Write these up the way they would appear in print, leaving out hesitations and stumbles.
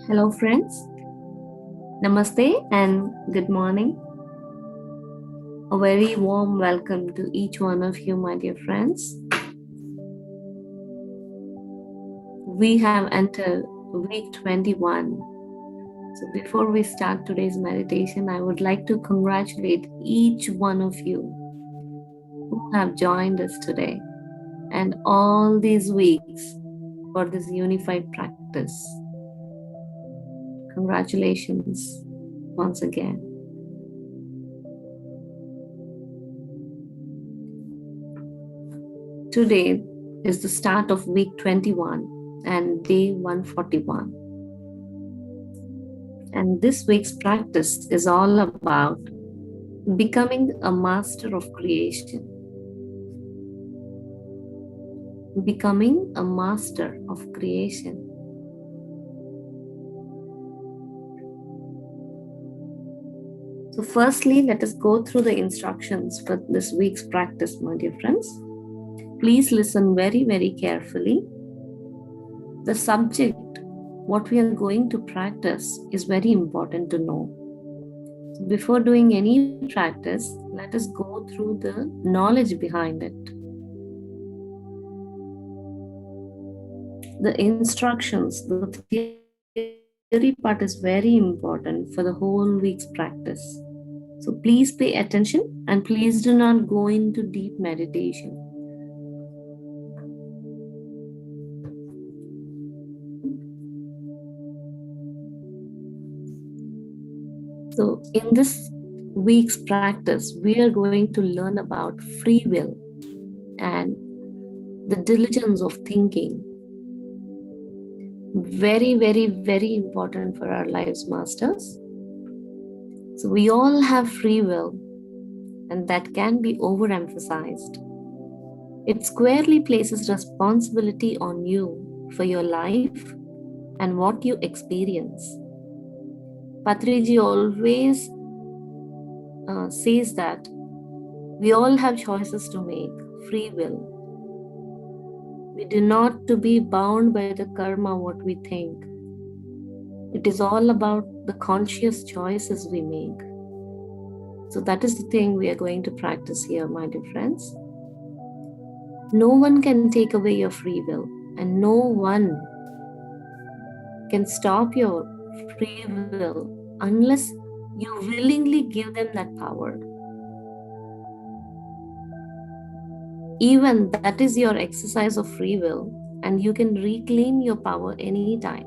Hello, friends. Namaste and good morning. A very warm welcome to each one of you, my dear friends. We have entered week 21. So, before we start today's meditation, I would like to congratulate each one of you who have joined us today and all these weeks for this unified practice. Congratulations once again. Today is the start of week 21 and day 141. And this week's practice is all about becoming a master of creation. Becoming a master of creation. So firstly, let us go through the instructions for this week's practice, my dear friends. Please listen very, very carefully. The subject, what we are going to practice, is very important to know. Before doing any practice, let us go through the knowledge behind it. The instructions, the theory part is very important for the whole week's practice. So please pay attention and please do not go into deep meditation. So in this week's practice, we are going to learn about free will and the diligence of thinking. Very, very, very important for our lives, masters. So we all have free will, and that can be overemphasized. It squarely places responsibility on you for your life and what you experience. Patriji always says that we all have choices to make, free will. We do not to be bound by the karma what we think. It is all about the conscious choices we make. So that is the thing we are going to practice here, my dear friends. No one can take away your free will, and no one can stop your free will unless you willingly give them that power. Even that is your exercise of free will, and you can reclaim your power anytime.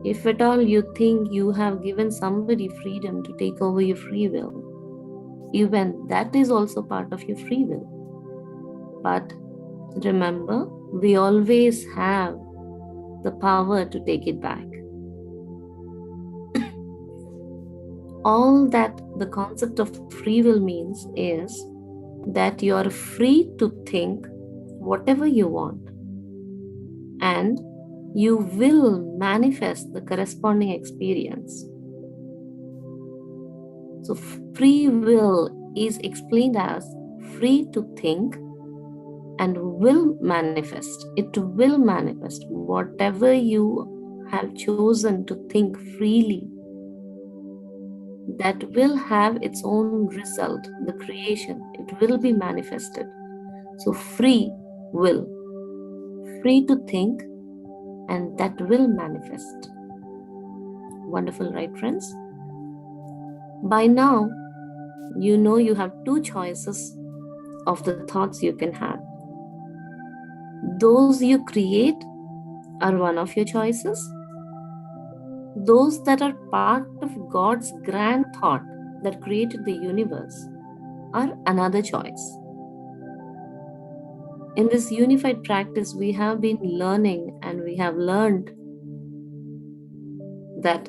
If at all you think you have given somebody freedom to take over your free will, even that is also part of your free will. But remember, we always have the power to take it back. All that the concept of free will means is that you are free to think whatever you want, and you will manifest the corresponding experience. So free will is explained as free to think and will manifest. It will manifest whatever you have chosen to think freely. That will have its own result, the creation. It will be manifested. So free will, free to think, and that will manifest. Wonderful, right, friends? By now, you know you have two choices of the thoughts you can have. Those you create are one of your choices. Those that are part of God's grand thought that created the universe are another choice. In this unified practice, we have been learning and we have learned that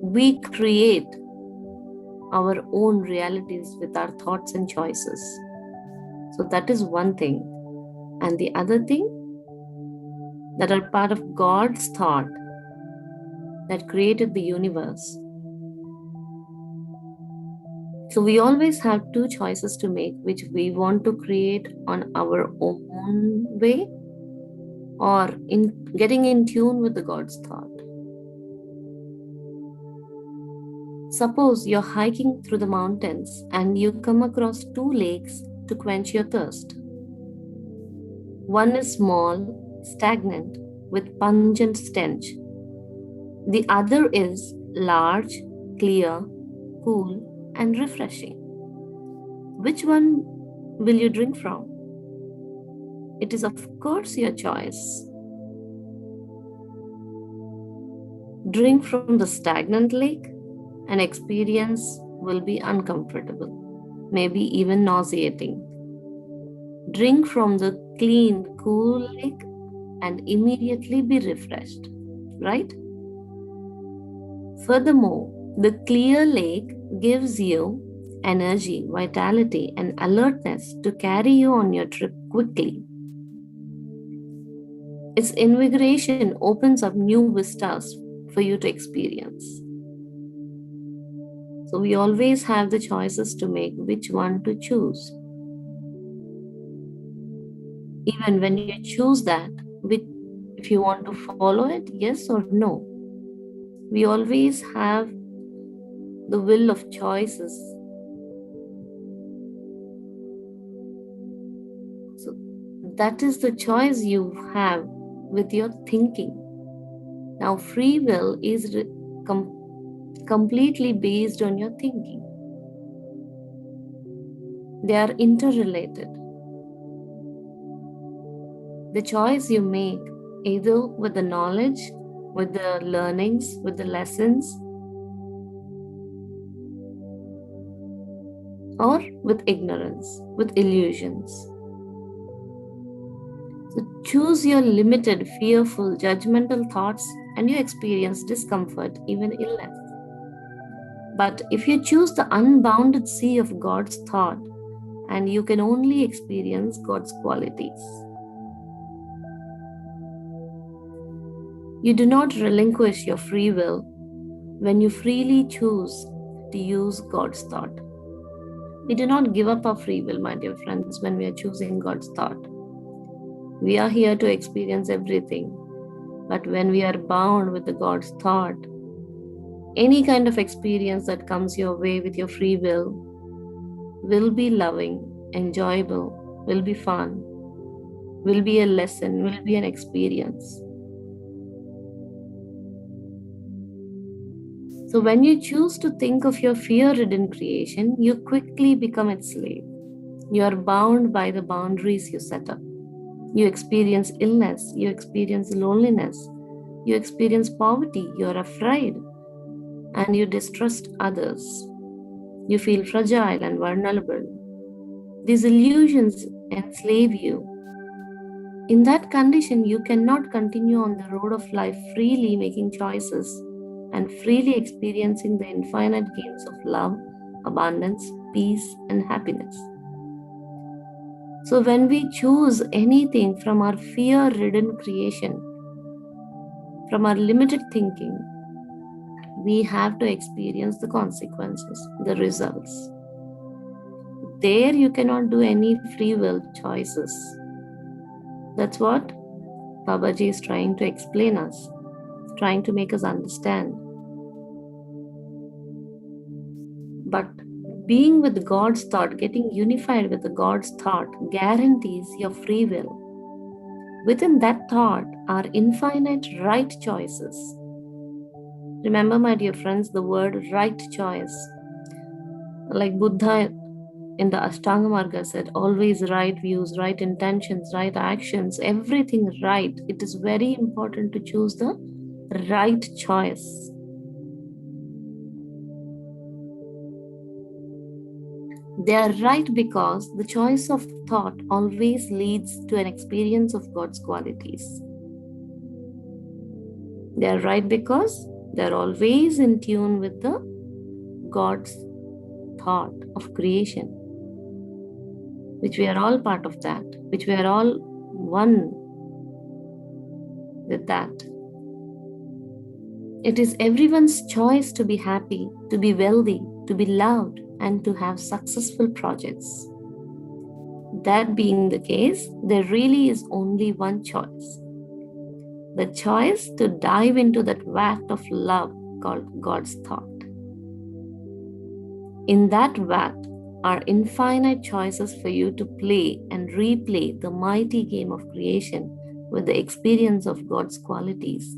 we create our own realities with our thoughts and choices. So that is one thing. And the other thing, that are part of God's thought that created the universe. So we always have two choices to make, which we want to create on our own way or in getting in tune with the God's thought. Suppose you're hiking through the mountains and you come across two lakes to quench your thirst. One is small, stagnant, with pungent stench. The other is large, clear, cool, and refreshing. Which one will you drink from? It is, of course, your choice. Drink from the stagnant lake, and experience will be uncomfortable, maybe even nauseating. Drink from the clean, cool lake and immediately be refreshed, right? Furthermore, the clear lake gives you energy, vitality, and alertness to carry you on your trip quickly. Its invigoration opens up new vistas for you to experience. So we always have the choices to make which one to choose. Even when you choose that, if you want to follow it, yes or no, we always have the will of choices. So that is the choice you have with your thinking. Now, free will is completely based on your thinking. They are interrelated. The choice you make, either with the knowledge, with the learnings, with the lessons, or with ignorance, with illusions. So choose your limited, fearful, judgmental thoughts and you experience discomfort, even illness. But if you choose the unbounded sea of God's thought, and you can only experience God's qualities. You do not relinquish your free will when you freely choose to use God's thought. We do not give up our free will, my dear friends, when we are choosing God's thought. We are here to experience everything. But when we are bound with the God's thought, any kind of experience that comes your way with your free will be loving, enjoyable, will be fun, will be a lesson, will be an experience. So when you choose to think of your fear-ridden creation, you quickly become its slave. You are bound by the boundaries you set up. You experience illness, you experience loneliness, you experience poverty, you are afraid, and you distrust others. You feel fragile and vulnerable. These illusions enslave you. In that condition, you cannot continue on the road of life freely making choices and freely experiencing the infinite gains of love, abundance, peace, and happiness. So when we choose anything from our fear-ridden creation, from our limited thinking, we have to experience the consequences, the results. There you cannot do any free will choices. That's what Babaji is trying to explain us, trying to make us understand. But being with God's thought, getting unified with the God's thought, guarantees your free will. Within that thought are infinite right choices. Remember, my dear friends, the word right choice. Like Buddha in the Ashtanga Marga said, always right views, right intentions, right actions, everything right. It is very important to choose the right choice. They are right because the choice of thought always leads to an experience of God's qualities. They are right because they are always in tune with the God's thought of creation, which we are all part of that, which we are all one with that. It is everyone's choice to be happy, to be wealthy, to be loved, and to have successful projects. That being the case, there really is only one choice. The choice to dive into that vat of love called God's thought. In that vat are infinite choices for you to play and replay the mighty game of creation with the experience of God's qualities.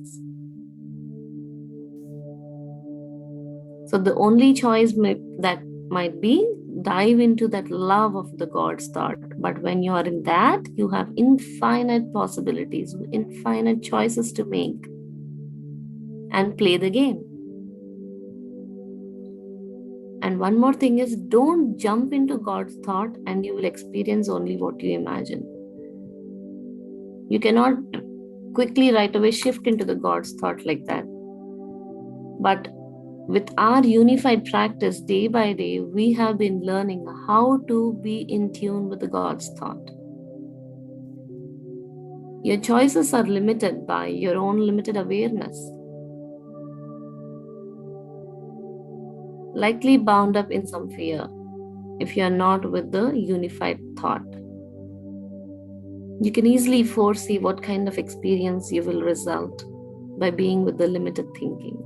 So the only choice that might be dive into that love of the God's thought. But when you are in that, you have infinite possibilities, infinite choices to make and play the game. And one more thing is, don't jump into God's thought and you will experience only what you imagine. You cannot quickly right away shift into the God's thought like that. But with our unified practice day by day, we have been learning how to be in tune with the God's thought. Your choices are limited by your own limited awareness. Likely bound up in some fear if you are not with the unified thought. You can easily foresee what kind of experience you will result by being with the limited thinking.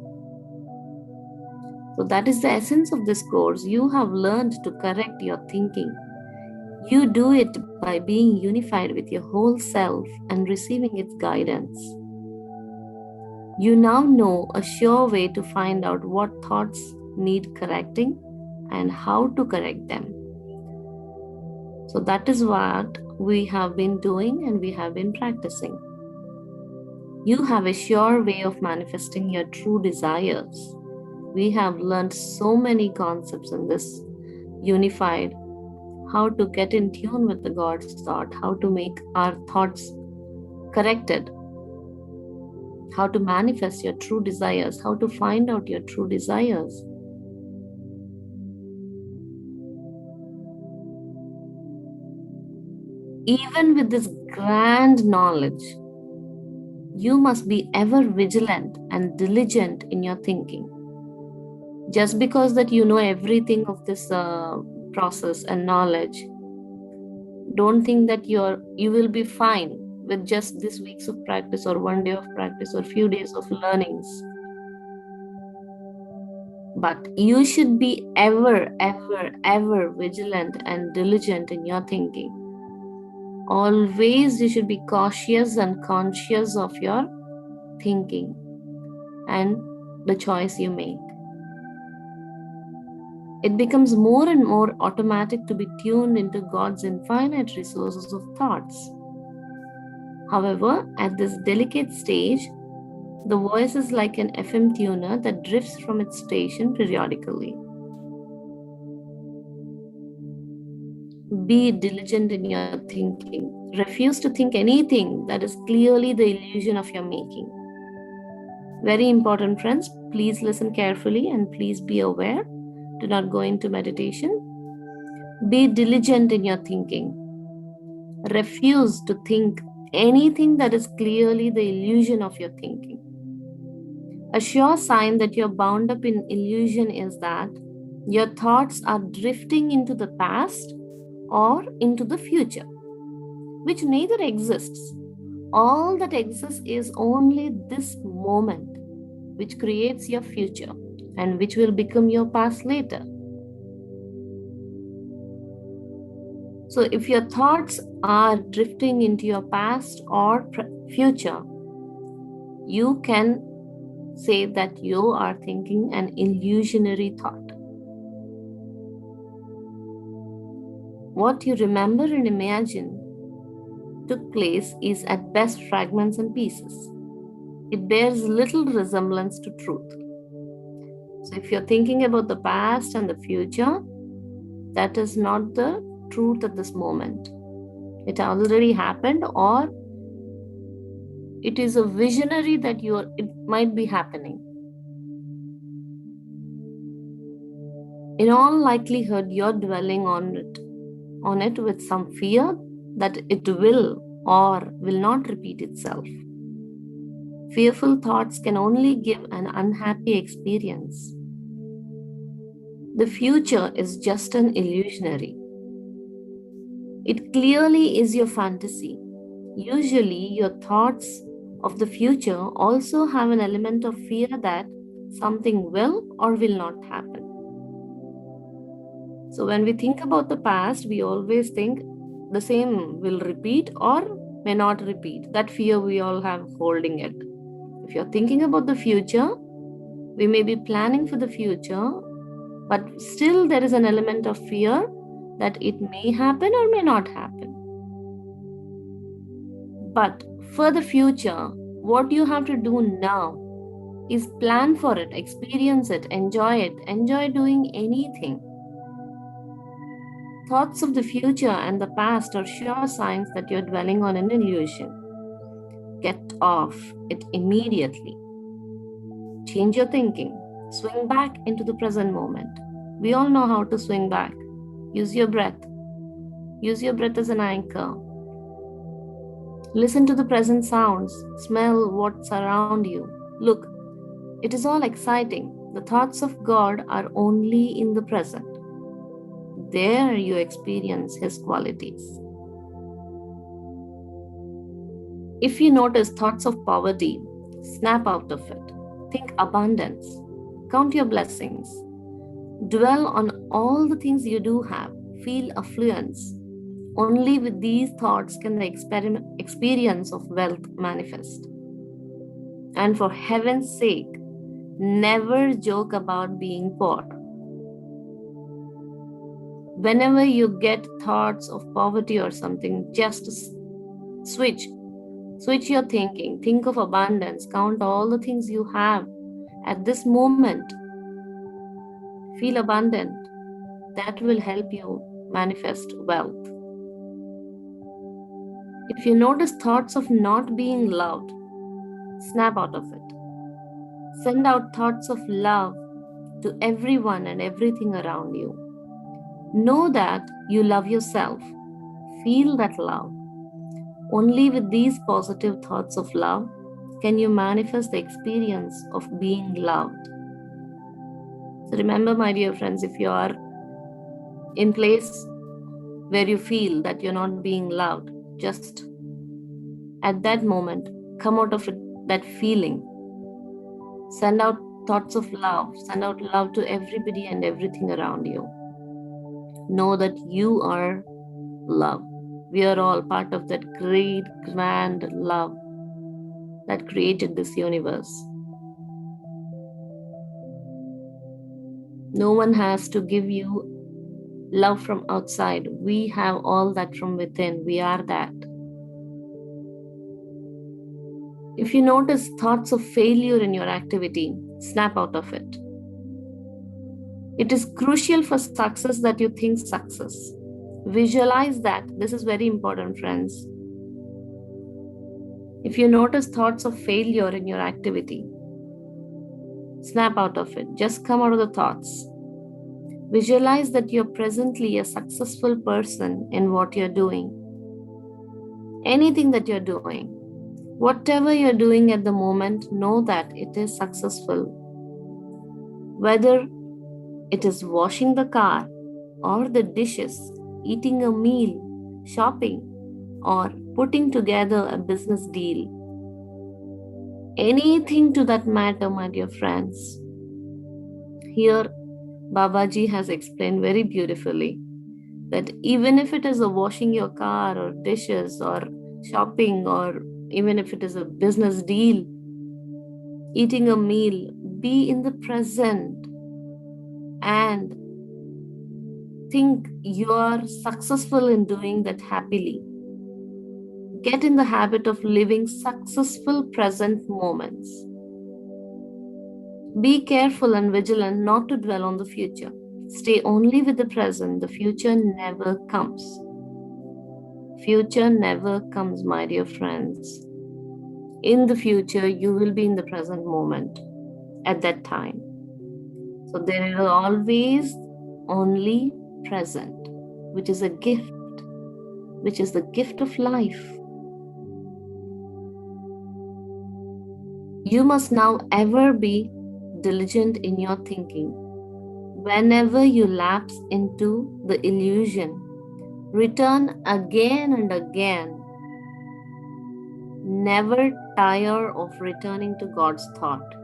So that is the essence of this course. You have learned to correct your thinking. You do it by being unified with your whole self and receiving its guidance. You now know a sure way to find out what thoughts need correcting and how to correct them. So that is what we have been doing and we have been practicing. You have a sure way of manifesting your true desires. We have learned so many concepts in this unified, how to get in tune with the God's thought, how to make our thoughts corrected, how to manifest your true desires, how to find out your true desires. Even with this grand knowledge, you must be ever vigilant and diligent in your thinking. Just because that you know everything of this process and knowledge, don't think that you will be fine with just this weeks of practice or one day of practice or few days of learnings. But you should be ever vigilant and diligent in your thinking. Always you should be cautious and conscious of your thinking and the choice you make. It becomes more and more automatic to be tuned into God's infinite resources of thoughts. However, at this delicate stage, the voice is like an FM tuner that drifts from its station periodically. Be diligent in your thinking. Refuse to think anything that is clearly the illusion of your making. Very important, friends. Please listen carefully and please be aware. Do not go into meditation. Be diligent in your thinking. Refuse to think anything that is clearly the illusion of your thinking. A sure sign that you're bound up in illusion is that your thoughts are drifting into the past or into the future, which neither exists. All that exists is only this moment, which creates your future and which will become your past later. So if your thoughts are drifting into your past or future, you can say that you are thinking an illusionary thought. What you remember and imagine took place is at best fragments and pieces. It bears little resemblance to truth. So if you're thinking about the past and the future, that is not the truth at this moment. It already happened, or it is a visionary that it might be happening. In all likelihood, you're dwelling on it with some fear that it will or will not repeat itself. Fearful thoughts can only give an unhappy experience. The future is just an illusionary. It clearly is your fantasy. Usually, your thoughts of the future also have an element of fear that something will or will not happen. So when we think about the past, we always think the same will repeat or may not repeat. That fear we all have holding it. If you're thinking about the future, we may be planning for the future, but still there is an element of fear that it may happen or may not happen. But for the future, what you have to do now is plan for it, experience it, enjoy doing anything. Thoughts of the future and the past are sure signs that you're dwelling on an illusion. Get off it immediately. Change your thinking. Swing back into the present moment. We all know how to swing back. Use your breath. Use your breath as an anchor. Listen to the present sounds. Smell what's around you. Look, it is all exciting. The thoughts of God are only in the present. There you experience His qualities. If you notice thoughts of poverty, snap out of it. Think abundance. Count your blessings. Dwell on all the things you do have. Feel affluence. Only with these thoughts can the experience of wealth manifest. And for heaven's sake, never joke about being poor. Whenever you get thoughts of poverty or something, just switch your thinking. Think of abundance. Count all the things you have at this moment. Feel abundant. That will help you manifest wealth. If you notice thoughts of not being loved, snap out of it. Send out thoughts of love to everyone and everything around you. Know that you love yourself. Feel that love. Only with these positive thoughts of love can you manifest the experience of being loved. So remember, my dear friends, if you are in place where you feel that you're not being loved, just at that moment, come out of it, that feeling. Send out thoughts of love. Send out love to everybody and everything around you. Know that you are love. We are all part of that great, grand love that created this universe. No one has to give you love from outside. We have all that from within. We are that. If you notice thoughts of failure in your activity, snap out of it. It is crucial for success that you think success. Visualize that. This is very important, friends. If you notice thoughts of failure in your activity, snap out of it. Just come out of the thoughts. Visualize that you're presently a successful person in what you're doing. Anything that you're doing, whatever you're doing at the moment, know that it is successful. Whether it is washing the car or the dishes, eating a meal, shopping, or putting together a business deal. Anything to that matter, my dear friends. Here, Babaji has explained very beautifully that even if it is a washing your car or dishes or shopping, or even if it is a business deal, eating a meal, be in the present and think you are successful in doing that happily. Get in the habit of living successful present moments. Be careful and vigilant not to dwell on the future. Stay only with the present. The future never comes. Future never comes, my dear friends. In the future, you will be in the present moment at that time. So there is always only present, which is a gift, which is the gift of life. You must now ever be diligent in your thinking. Whenever you lapse into the illusion, return again and again. Never tire of returning to God's thought.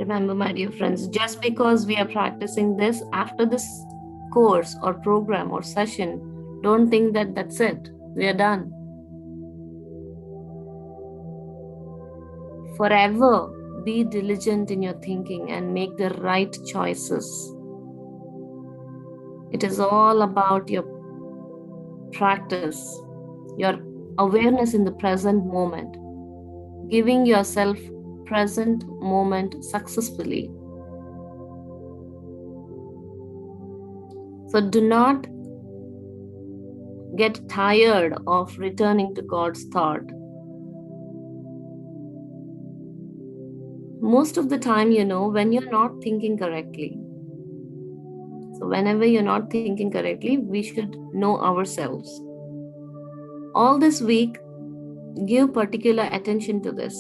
Remember, my dear friends, just because we are practicing this after this course or program or session, don't think that that's it. We are done. Forever be diligent in your thinking and make the right choices. It is all about your practice, your awareness in the present moment, giving yourself present moment successfully. So do not get tired of returning to God's thought. Most of the time, when you're not thinking correctly. So whenever you're not thinking correctly, we should know ourselves. All this week, give particular attention to this.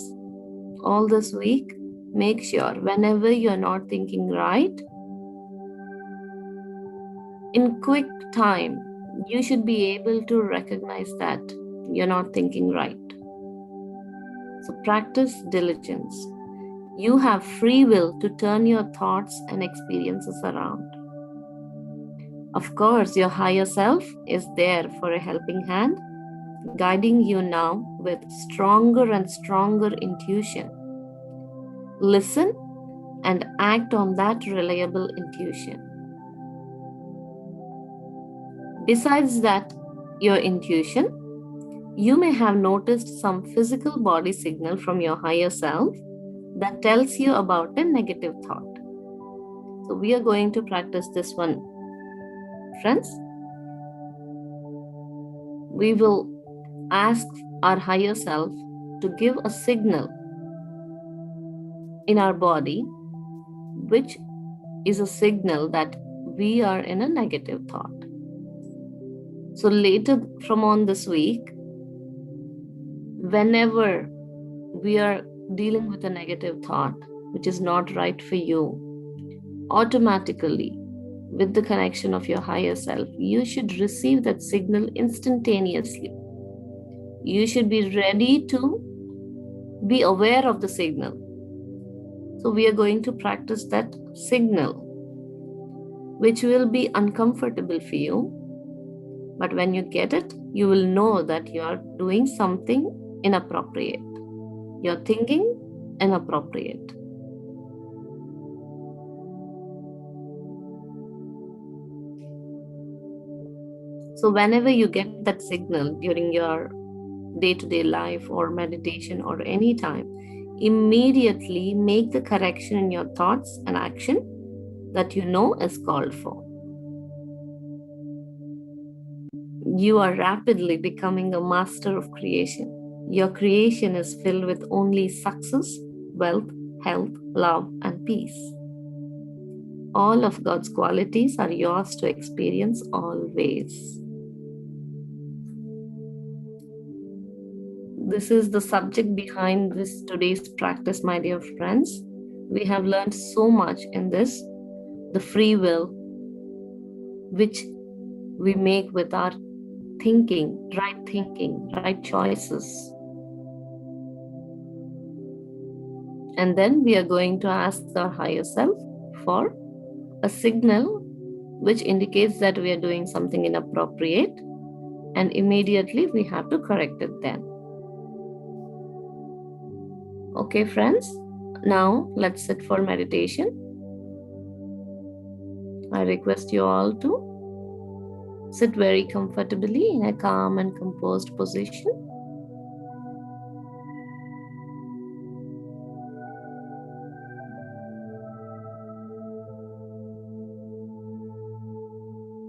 All this week, make sure whenever you're not thinking right, in quick time, you should be able to recognize that you're not thinking right. So practice diligence. You have free will to turn your thoughts and experiences around. Of course, your higher self is there for a helping hand, guiding you now with stronger and stronger intuition. Listen and act on that reliable intuition. Besides that, your intuition, you may have noticed some physical body signal from your higher self that tells you about a negative thought. So we are going to practice this one, friends. We will ask our higher self to give a signal in our body, which is a signal that we are in a negative thought. So later from on this week, whenever we are dealing with a negative thought, which is not right for you, automatically, with the connection of your higher self, you should receive that signal instantaneously. You should be ready to be aware of the signal. So we are going to practice that signal, which will be uncomfortable for you. But when you get it, you will know that you are doing something inappropriate. You're thinking inappropriate. So whenever you get that signal during your day-to-day life or meditation or any time, immediately make the correction in your thoughts and action that you know is called for. You are rapidly becoming a master of creation. Your creation is filled with only success, wealth, health, love, and peace. All of God's qualities are yours to experience always. This is the subject behind this today's practice, my dear friends. We have learned so much in this, the free will, which we make with our thinking, right choices. And then we are going to ask our higher self for a signal which indicates that we are doing something inappropriate, and immediately we have to correct it then. Okay, friends, now let's sit for meditation. I request you all to sit very comfortably in a calm and composed position.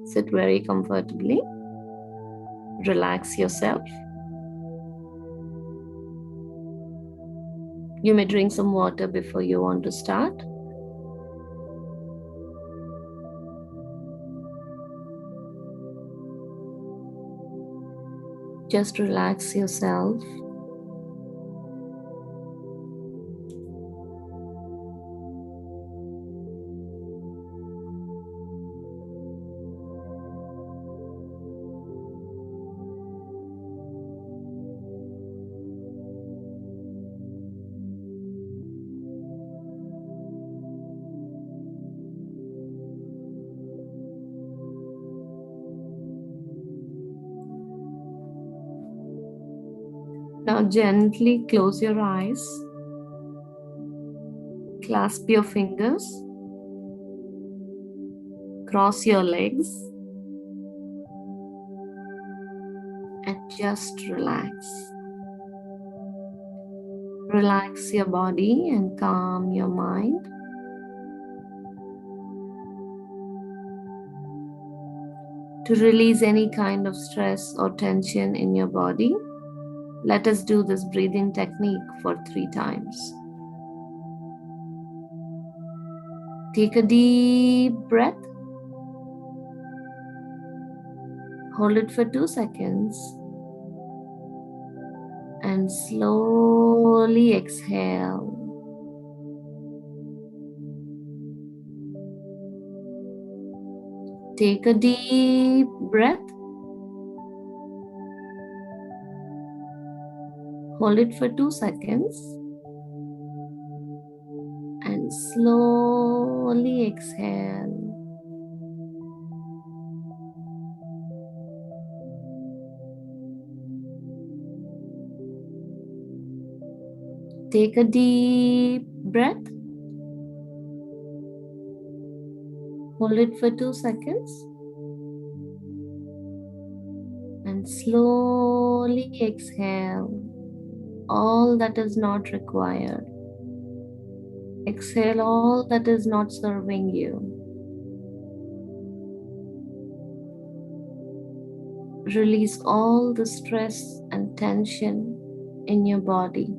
Sit very comfortably. Relax yourself. You may drink some water before you want to start. Just relax yourself. Now gently close your eyes, clasp your fingers, cross your legs, and just relax. Relax your body and calm your mind. To release any kind of stress or tension in your body, let us do this breathing technique for 3 times. Take a deep breath. Hold it for 2 seconds. And slowly exhale. Take a deep breath. Hold it for 2 seconds. And slowly exhale. Take a deep breath. Hold it for 2 seconds. And slowly exhale all that is not required. Exhale all that is not serving you. Release all the stress and tension in your body.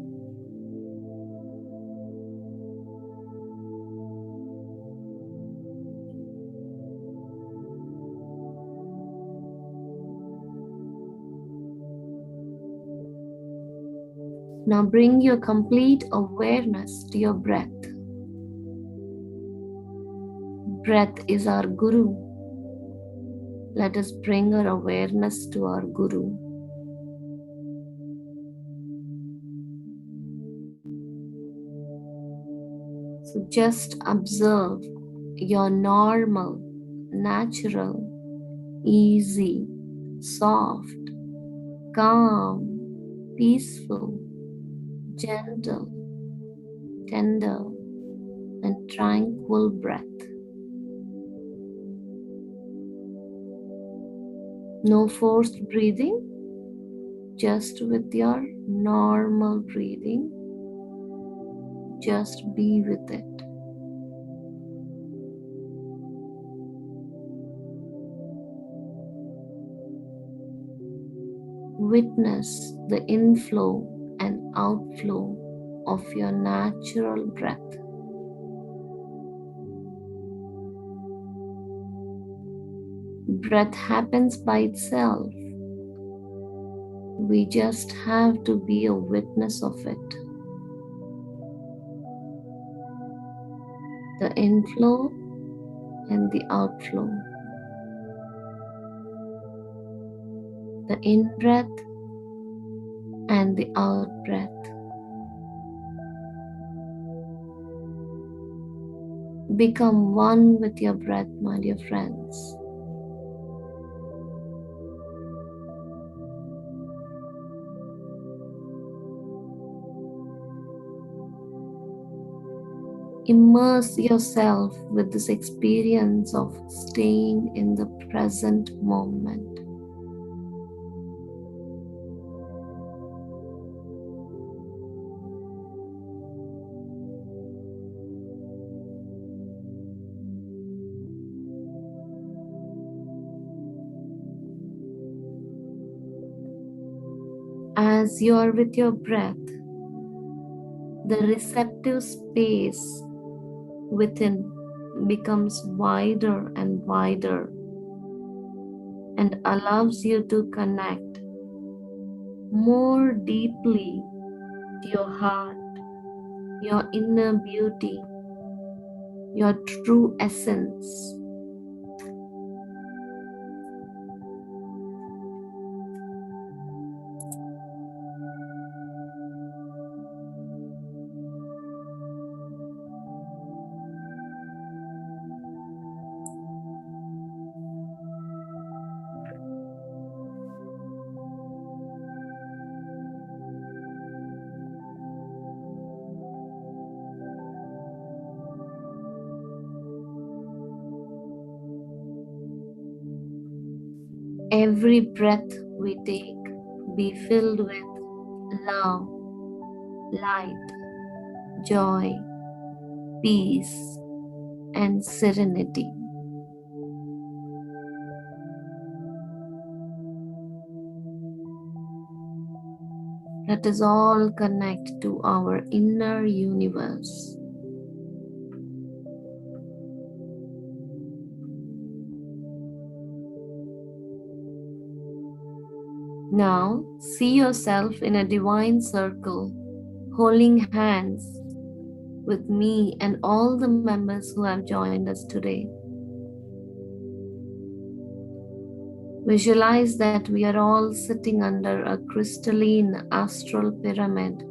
Now bring your complete awareness to your breath. Breath is our Guru. Let us bring our awareness to our Guru. So just observe your normal, natural, easy, soft, calm, peaceful, gentle, tender, and tranquil breath. No forced breathing, just with your normal breathing. Just be with it. Witness the inflow and outflow of your natural breath. Breath happens by itself. We just have to be a witness of it. The inflow and the outflow. The in-breath and the out-breath. Become one with your breath, my dear friends. Immerse yourself with this experience of staying in the present moment. As you are with your breath, the receptive space within becomes wider and wider and allows you to connect more deeply to your heart, your inner beauty, your true essence. every breath we take be filled with love, light, joy, peace, and serenity. Let us all connect to our inner universe. Now, see yourself in a divine circle, holding hands with me and all the members who have joined us today. Visualize that we are all sitting under a crystalline astral pyramid,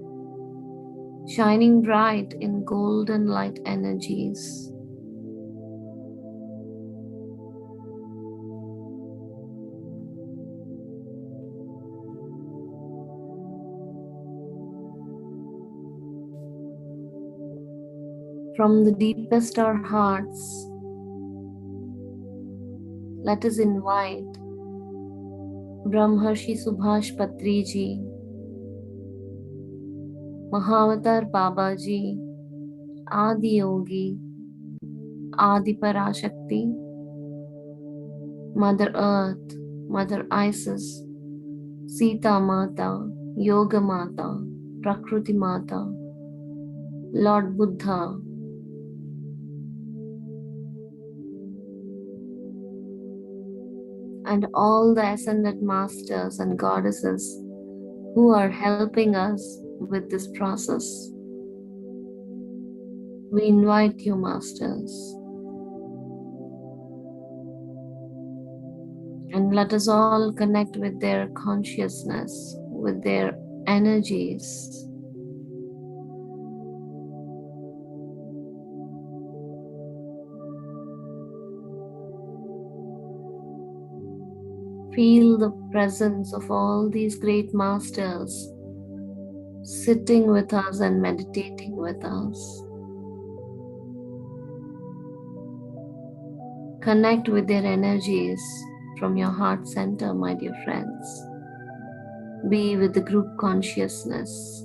shining bright in golden light energies. From the deepest our hearts, let us invite Brahmarshi Subhash Patriji, Mahavatar Babaji, Adi Yogi, Adi Parashakti, Mother Earth, Mother Isis, Sita Mata, Yoga Mata, Prakriti Mata, Lord Buddha, and all the ascended masters and goddesses who are helping us with this process. We invite you, masters, and let us all connect with their consciousness, with their energies. Feel the presence of all these great masters sitting with us and meditating with us. Connect with their energies from your heart center, my dear friends. Be with the group consciousness.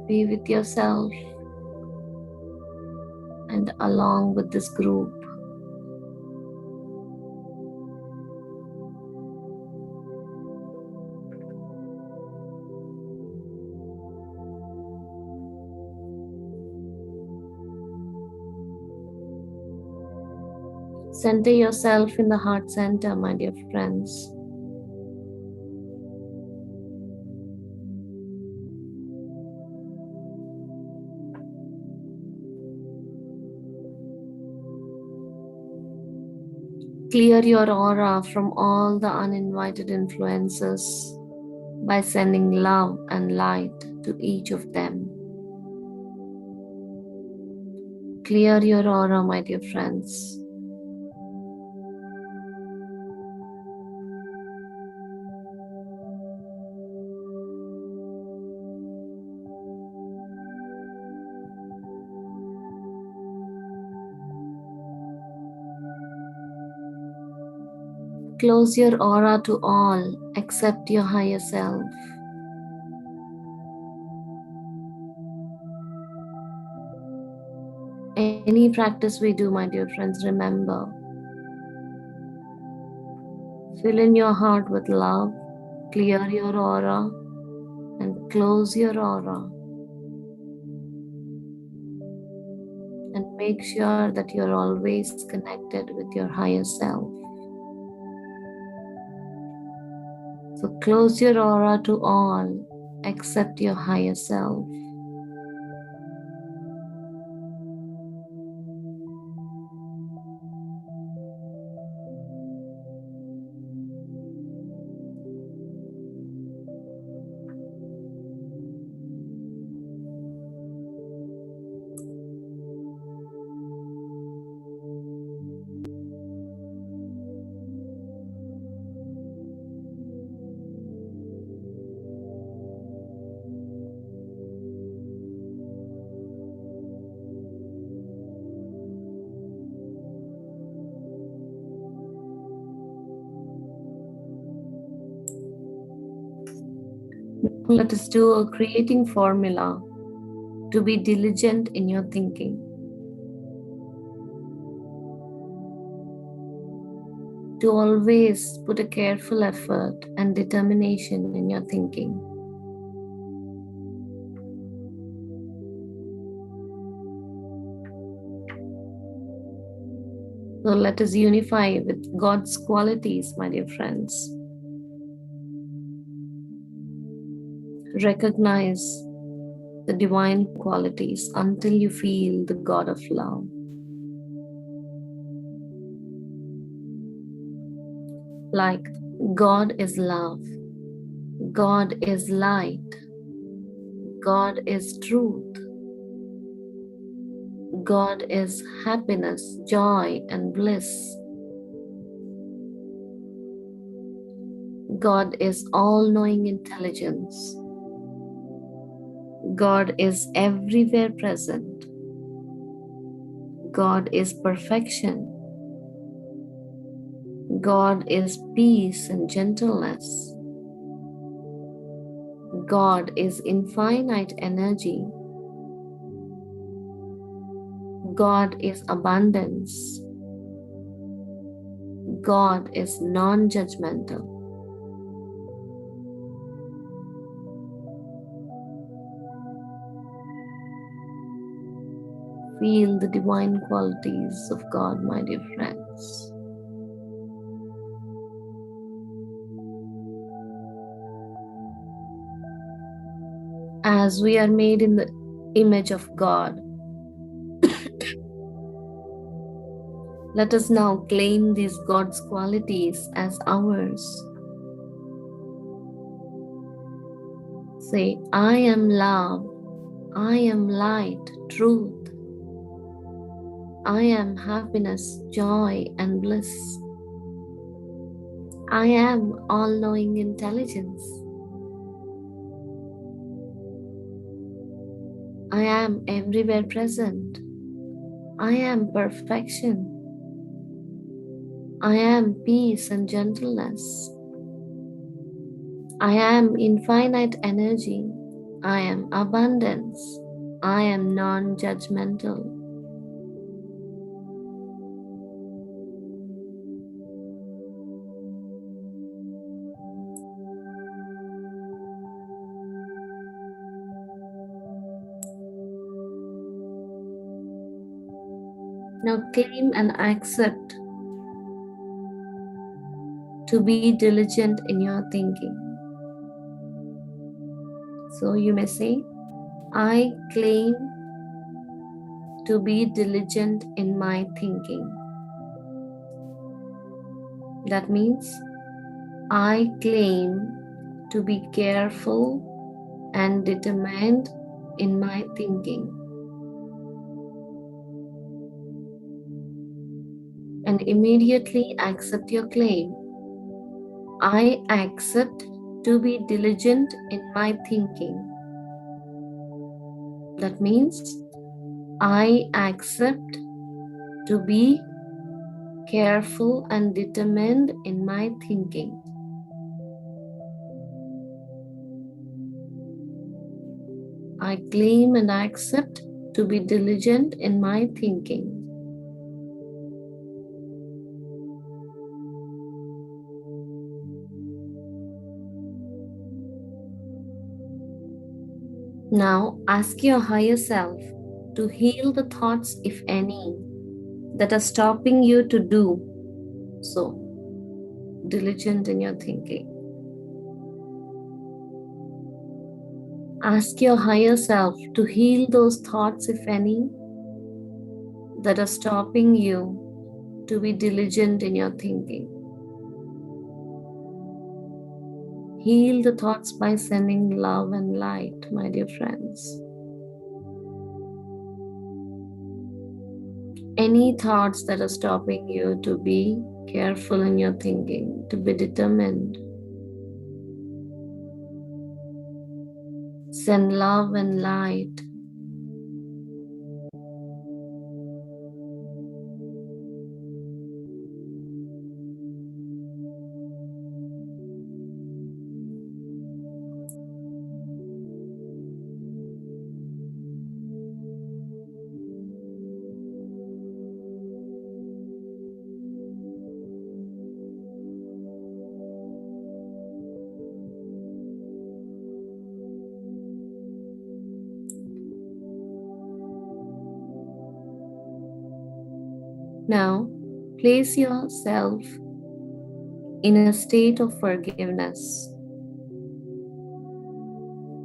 Be with yourself and along with this group. Center yourself in the heart center, my dear friends. Clear your aura from all the uninvited influences by sending love and light to each of them. Clear your aura, my dear friends. Close your aura to all except your higher self. Any practice we do, my dear friends, remember, fill in your heart with love, clear your aura, and close your aura. And make sure that you're always connected with your higher self. So close your aura to all except your higher self. Let us do a creating formula to be diligent in your thinking. To always put a careful effort and determination in your thinking. So let us unify with God's qualities, my dear friends. Recognize the divine qualities until you feel the God of love. Like God is love, God is light, God is truth, God is happiness, joy, and bliss. God is all-knowing intelligence. God is everywhere present. God is perfection. God is peace and gentleness. God is infinite energy. God is abundance. God is non-judgmental. Feel the divine qualities of God, my dear friends. As we are made in the image of God, let us now claim these God's qualities as ours. Say, I am love, I am light, truth, I am happiness, joy, and bliss. I am all-knowing intelligence. I am everywhere present. I am perfection. I am peace and gentleness. I am infinite energy. I am abundance. I am non-judgmental. Now claim and accept to be diligent in your thinking. So you may say, I claim to be diligent in my thinking. That means I claim to be careful and determined in my thinking. And immediately accept your claim. I accept to be diligent in my thinking. That means I accept to be careful and determined in my thinking. I claim and accept to be diligent in my thinking. Now ask your higher self to heal the thoughts, if any, that are stopping you to do so. Diligent in your thinking. Ask your higher self to heal those thoughts, if any, that are stopping you to be diligent in your thinking. Heal the thoughts by sending love and light, my dear friends. Any thoughts that are stopping you to be careful in your thinking, to be determined, send love and light. Now, place yourself in a state of forgiveness.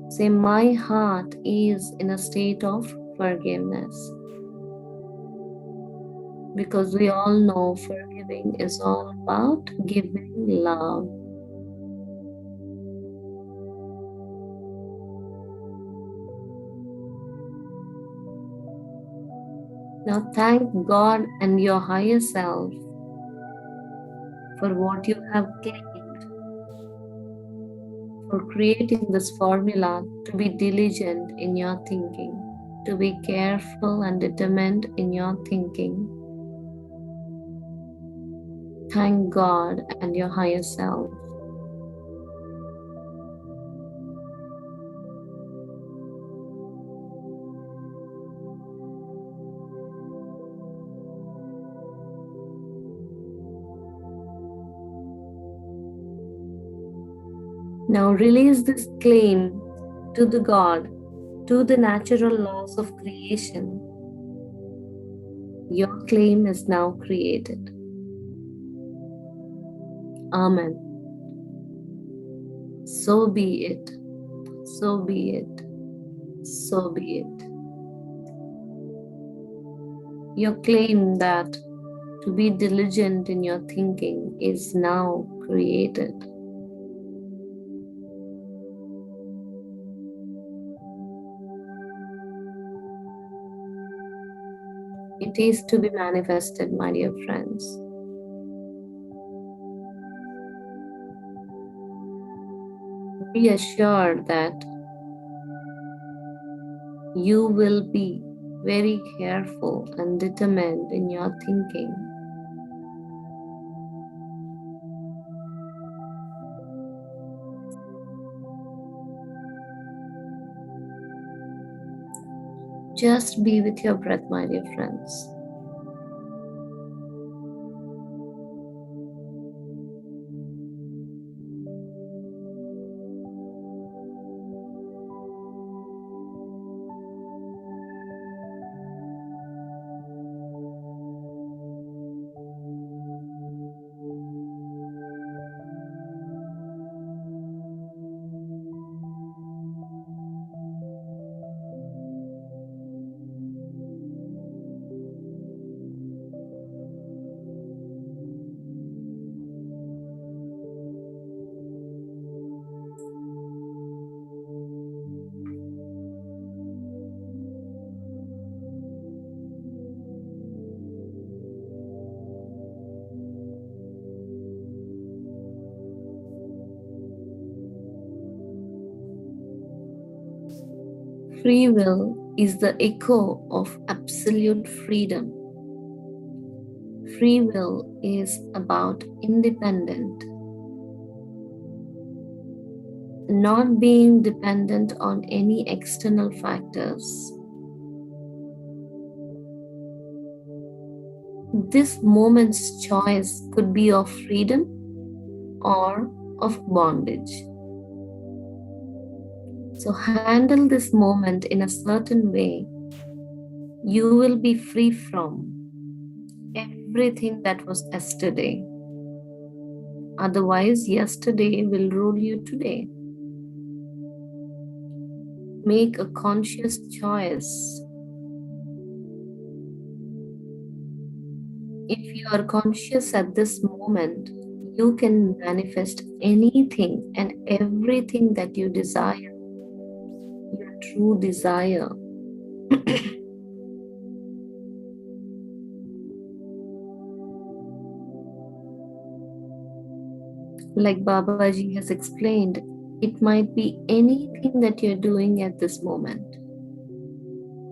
Say, my heart is in a state of forgiveness. Because we all know forgiving is all about giving love. Now thank God and your higher self for what you have gained, for creating this formula to be diligent in your thinking, to be careful and determined in your thinking. Thank God and your higher self. Now release this claim to the God, to the natural laws of creation. Your claim is now created. Amen. So be it. So be it. So be it. Your claim that to be diligent in your thinking is now created. It is to be manifested, my dear friends. Be assured that you will be very careful and determined in your thinking. Just be with your breath, my dear friends. Free will is the echo of absolute freedom. Free will is about independent, not being dependent on any external factors. This moment's choice could be of freedom or of bondage. So handle this moment in a certain way. You will be free from everything that was yesterday. Otherwise, yesterday will rule you today. Make a conscious choice. If you are conscious at this moment, you can manifest anything and everything that you desire, your true desire. Like Babaji has explained, it might be anything that you're doing at this moment,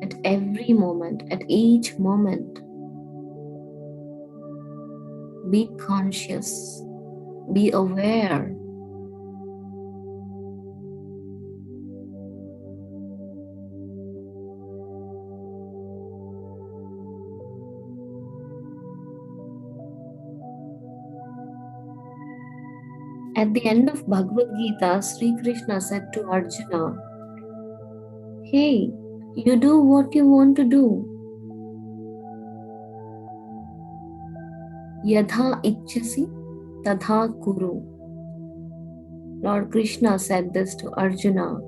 at every moment, at each moment. Be conscious, be aware. At the end of Bhagavad Gita, Sri Krishna said to Arjuna, "Hey, you do what you want to do. Yadha ichchasi tadha kuru. Lord Krishna said this to Arjuna.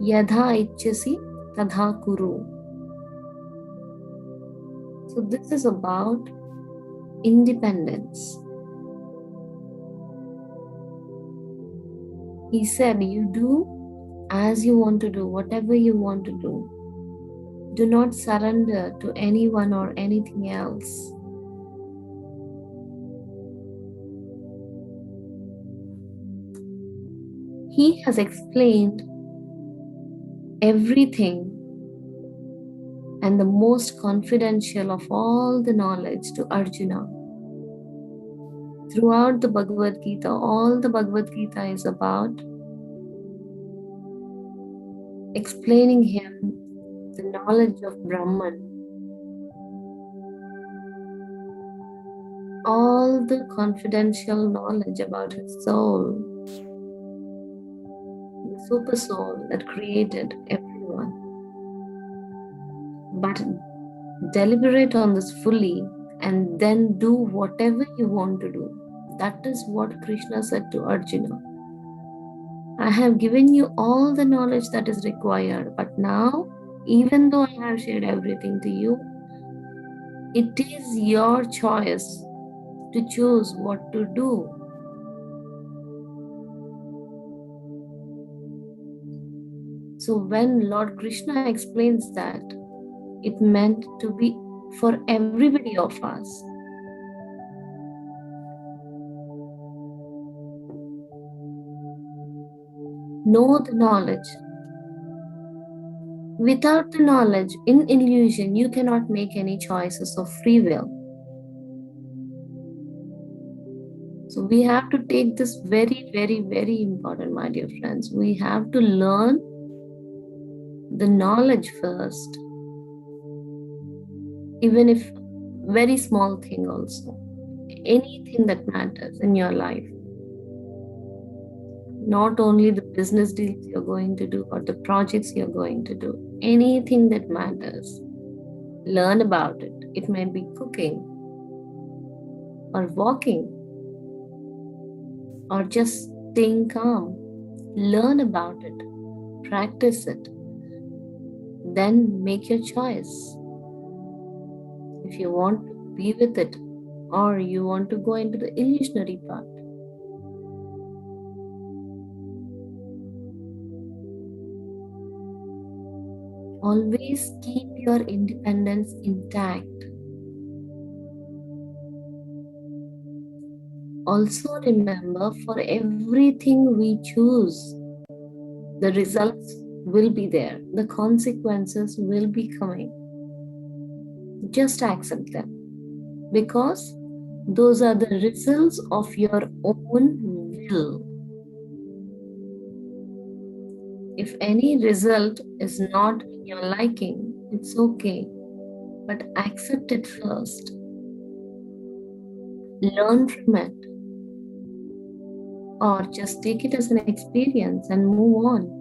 Yadha ichchasi tadha kuru. So this is about independence. He said, you do as you want to do, whatever you want to do. Do not surrender to anyone or anything else. He has explained everything and the most confidential of all the knowledge to Arjuna. Throughout the Bhagavad Gita, all the Bhagavad Gita is about explaining him the knowledge of Brahman, all the confidential knowledge about his soul, the super soul that created everyone. But deliberate on this fully and then do whatever you want to do. That is what Krishna said to Arjuna. I have given you all the knowledge that is required, but now, even though I have shared everything to you, it is your choice to choose what to do. So when Lord Krishna explains that, it meant to be for everybody of us. Know the knowledge. Without the knowledge, in illusion, you cannot make any choices of free will. So we have to take this very, very, very important, my dear friends. We have to learn the knowledge first, even if very small thing also. Anything that matters in your life. Not only the business deals you're going to do or the projects you're going to do. Anything that matters. Learn about it. It may be cooking or walking or just staying calm. Learn about it. Practice it. Then make your choice. If you want to be with it or you want to go into the illusionary part. Always keep your independence intact. Also remember, for everything we choose, the results will be there. The consequences will be coming. Just accept them. Because those are the results of your own will. If any result is not in your liking, it's okay. But accept it first. Learn from it. Or just take it as an experience and move on.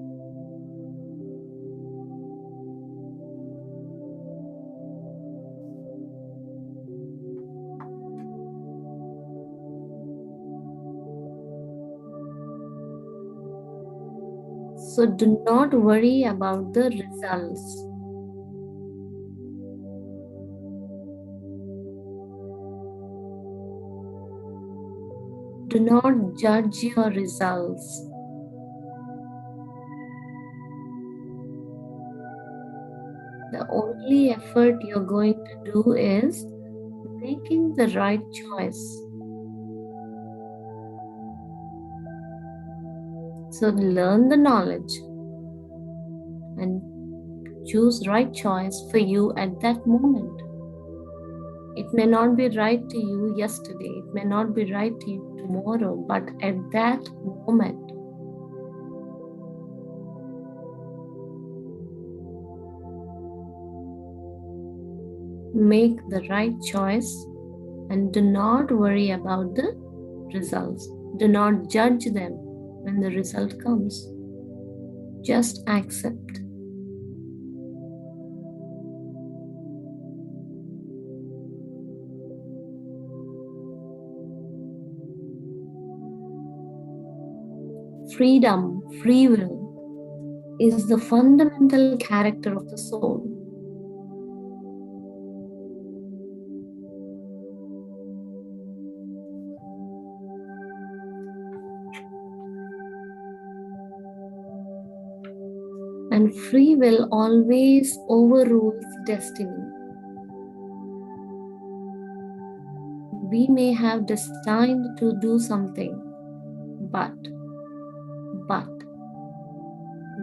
So do not worry about the results. Do not judge your results. The only effort you're going to do is making the right choice. So learn the knowledge and choose right choice for you at that moment. It may not be right to you yesterday, it may not be right to you tomorrow, but at that moment, make the right choice and do not worry about the results. Do not judge them when the result comes. Just accept. freedom, free will, is the fundamental character of the soul. And free will always overrules destiny. We may have destined to do something, but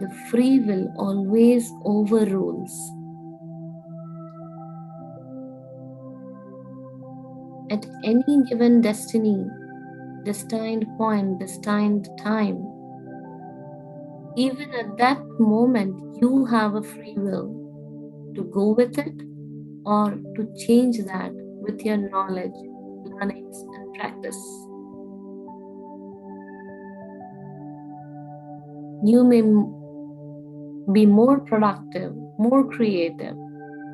the free will always overrules. At any given destiny, destined point, destined time, even at that moment, you have a free will to go with it or to change that with your knowledge, learnings, and practice. You may be more productive, more creative,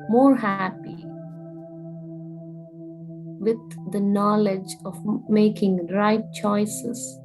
more happy with the knowledge of making right choices.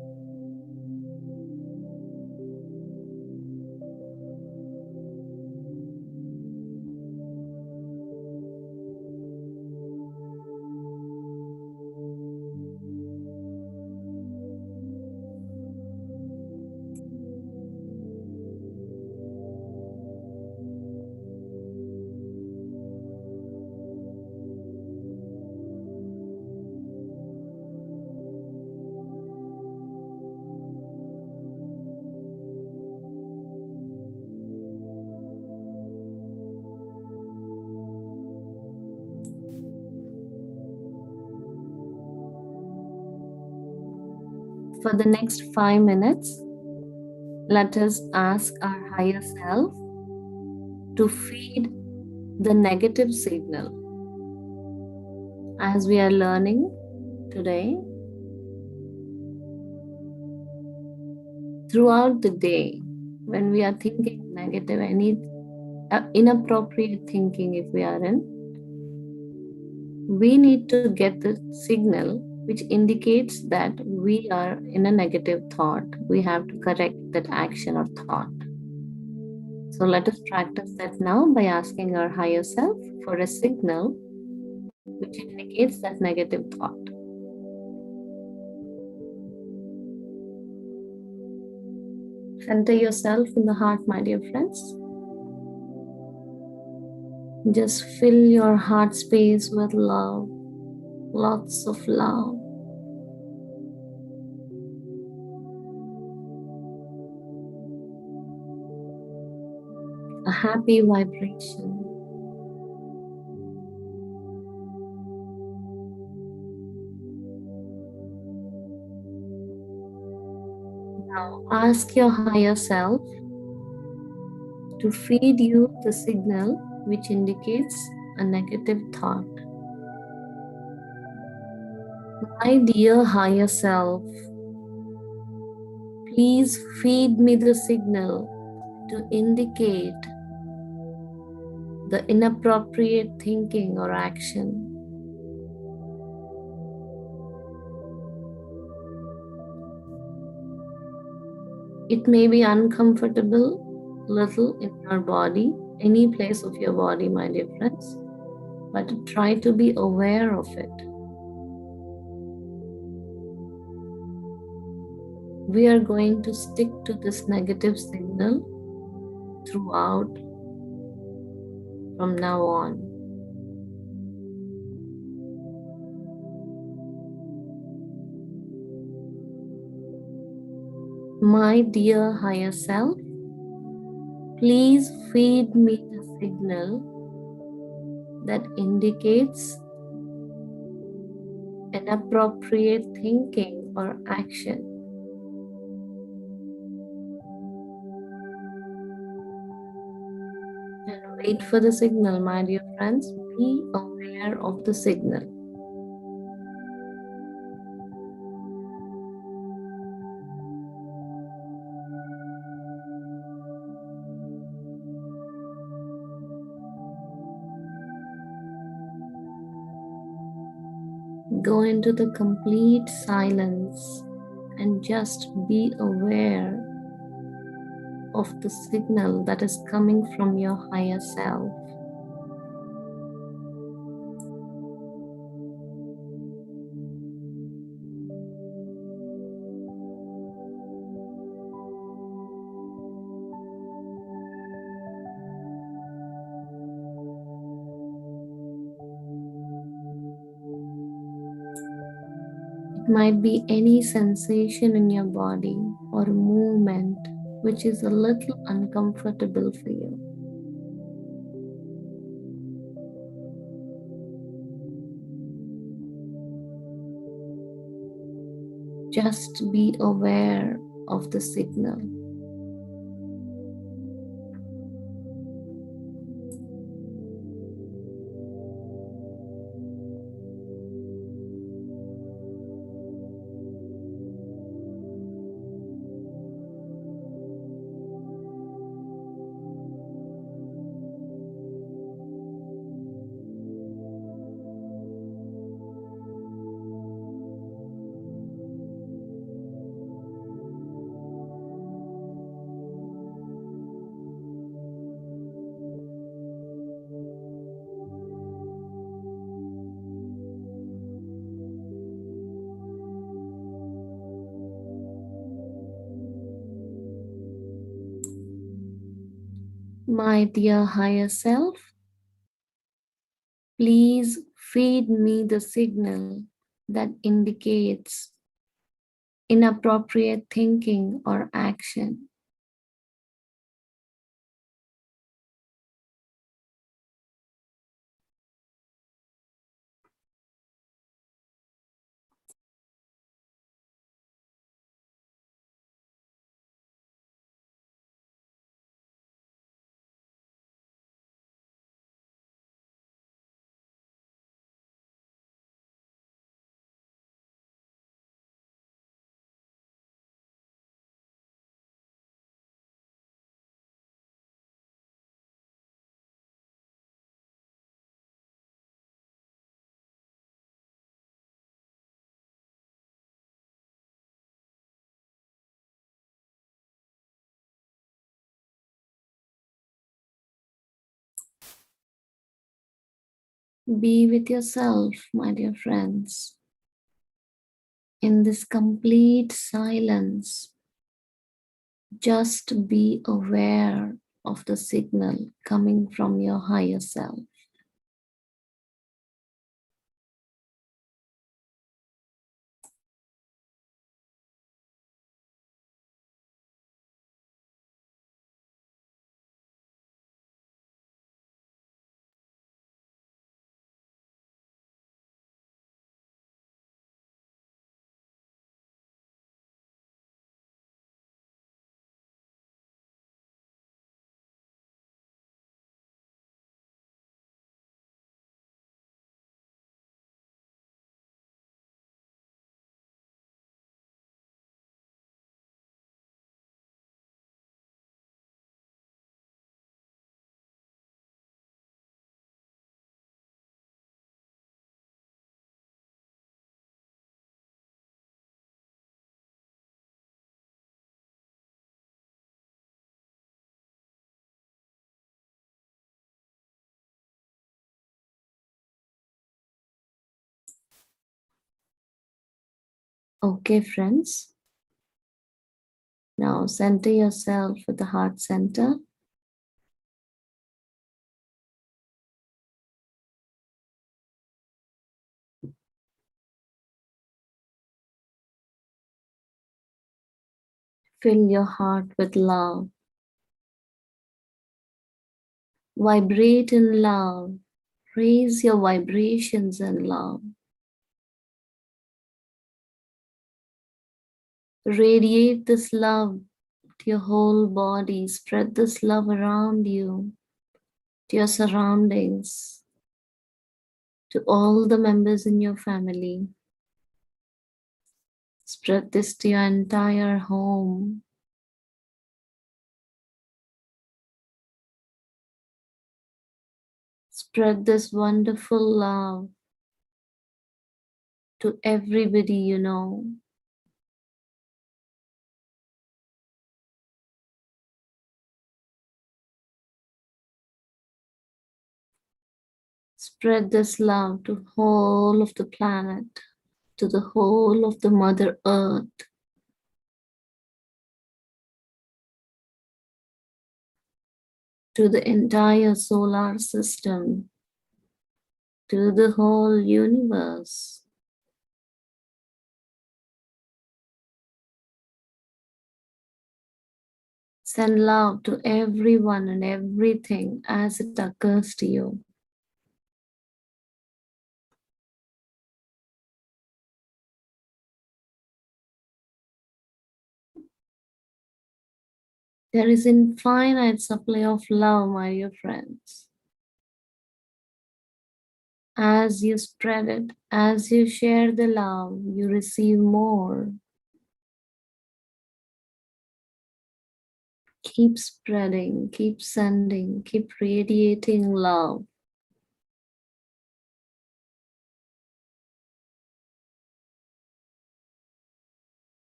For the next 5 minutes, let us ask our higher self to feed the negative signal. As we are learning today, throughout the day, when we are thinking negative, any inappropriate thinking if we are in, we need to get the signal which indicates that we are in a negative thought. We have to correct that action or thought. So let us practice that now by asking our higher self for a signal which indicates that negative thought. Center yourself in the heart, my dear friends. Just fill your heart space with love, lots of love. A happy vibration. Now ask your higher self to feed you the signal which indicates a negative thought. My dear higher self, please feed me the signal to indicate the inappropriate thinking or action. It may be uncomfortable, little in your body, any place of your body, my dear friends, but try to be aware of it. We are going to stick to this negative signal throughout from now on. My dear higher self, please feed me the signal that indicates inappropriate thinking or action. And wait for the signal, my dear friends. Be aware of the signal. Go into the complete silence and just be aware of the signal that is coming from your higher self. It might be any sensation in your body or movement which is a little uncomfortable for you. Just be aware of the signal. My dear higher self, please feed me the signal that indicates inappropriate thinking or action. Be with yourself, my dear friends, in this complete silence. Just be aware of the signal coming from your higher self. Okay, friends. Now center yourself with the heart center. Fill your heart with love. Vibrate in love. Raise your vibrations in love. Radiate this love to your whole body. Spread this love around you, to your surroundings, to all the members in your family. Spread this to your entire home. Spread this wonderful love to everybody you know. Spread this love to whole of the planet, to the whole of the Mother Earth. To the entire solar system, to the whole universe. Send love to everyone and everything as it occurs to you. There is infinite supply of love, my dear friends. As you spread it, as you share the love, you receive more. Keep spreading, keep sending, keep radiating love.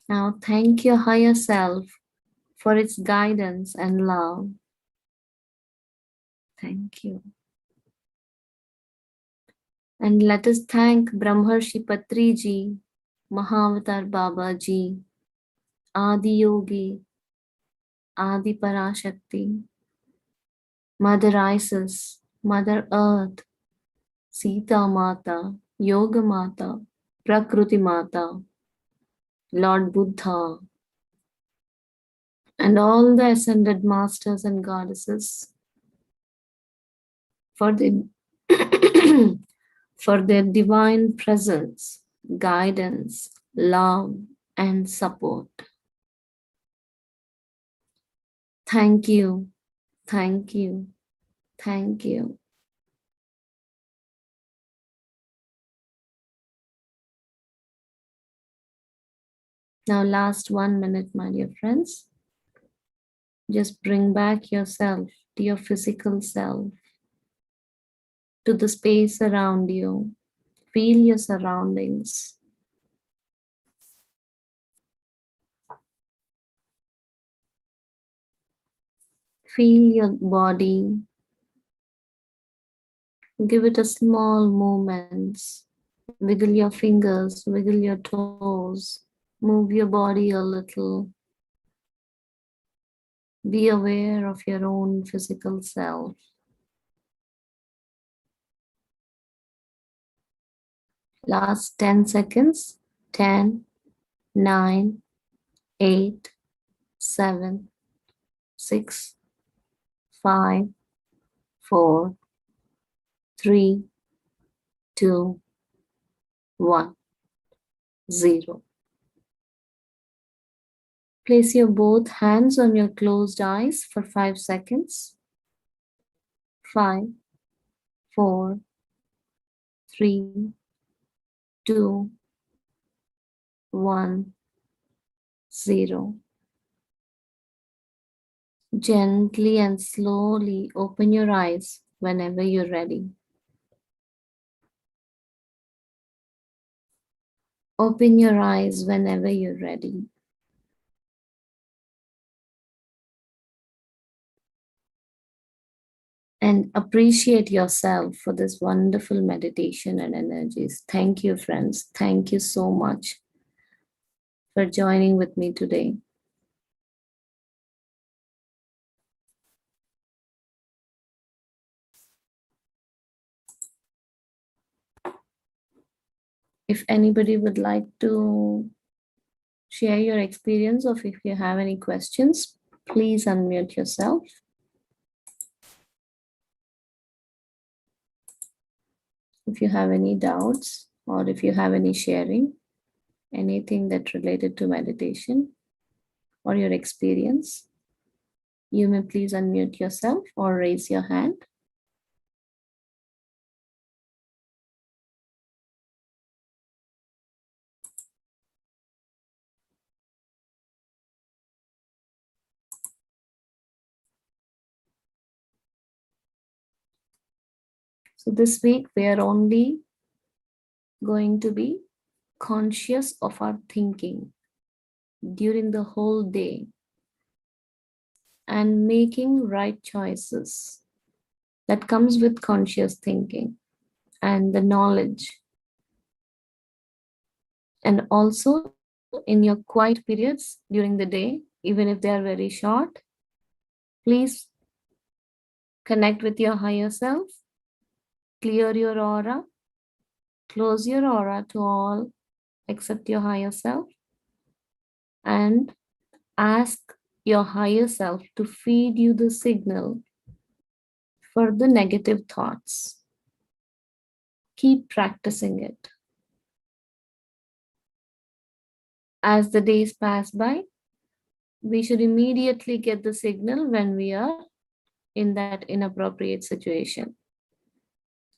Now thank your higher self for its guidance and love. Thank you. And let us thank Brahmarshi Patriji, Mahavatar Babaji, Adi Yogi, Adi Parashakti, Mother Isis, Mother Earth, Sita Mata, Yoga Mata, Prakruti Mata, Lord Buddha, and all the ascended masters and goddesses for the for their divine presence, guidance, love, and support. Thank you, thank you, thank you. Now, last 1 minute, my dear friends. Just bring back yourself to your physical self, to the space around you. Feel your surroundings. Feel your body. Give it a small movements. Wiggle your fingers, wiggle your toes. Move your body a little. Be aware of your own physical self. Last 10 seconds. 10, 9, 8, 7, 6, 5, 4, 3, 2, 1, 0. Place your both hands on your closed eyes for 5 seconds. 5, 4, 3, 2, 1, 0. Gently and slowly open your eyes whenever you're ready. Open your eyes whenever you're ready. And appreciate yourself for this wonderful meditation and energies. Thank you, friends. Thank you so much for joining with me today. If anybody would like to share your experience, or if you have any questions, please unmute yourself. If you have any doubts, or if you have any sharing, anything that related to meditation or your experience, you may please unmute yourself or raise your hand. So this week we are only going to be conscious of our thinking during the whole day and making right choices. That comes with conscious thinking. and the knowledge. And also in your quiet periods during the day, even if they are very short, please connect with your higher self, clear your aura, close your aura to all except your higher self, and ask your higher self to feed you the signal for the negative thoughts. Keep practicing it. As the days pass by, we should immediately get the signal when we are in that inappropriate situation.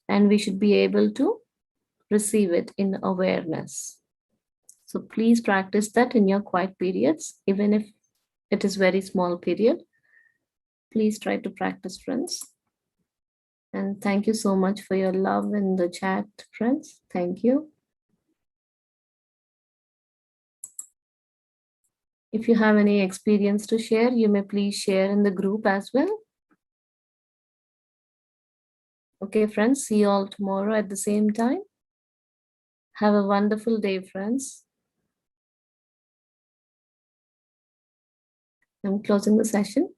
And we should be able to receive it in awareness. So please practice that in your quiet periods, even if it is very small period. Please try to practice, friends. And thank you so much for your love in the chat, friends. Thank you. If you have any experience to share, you may please share in the group as well. Okay, friends, see you all tomorrow at the same time. Have a wonderful day, friends. I'm closing the session.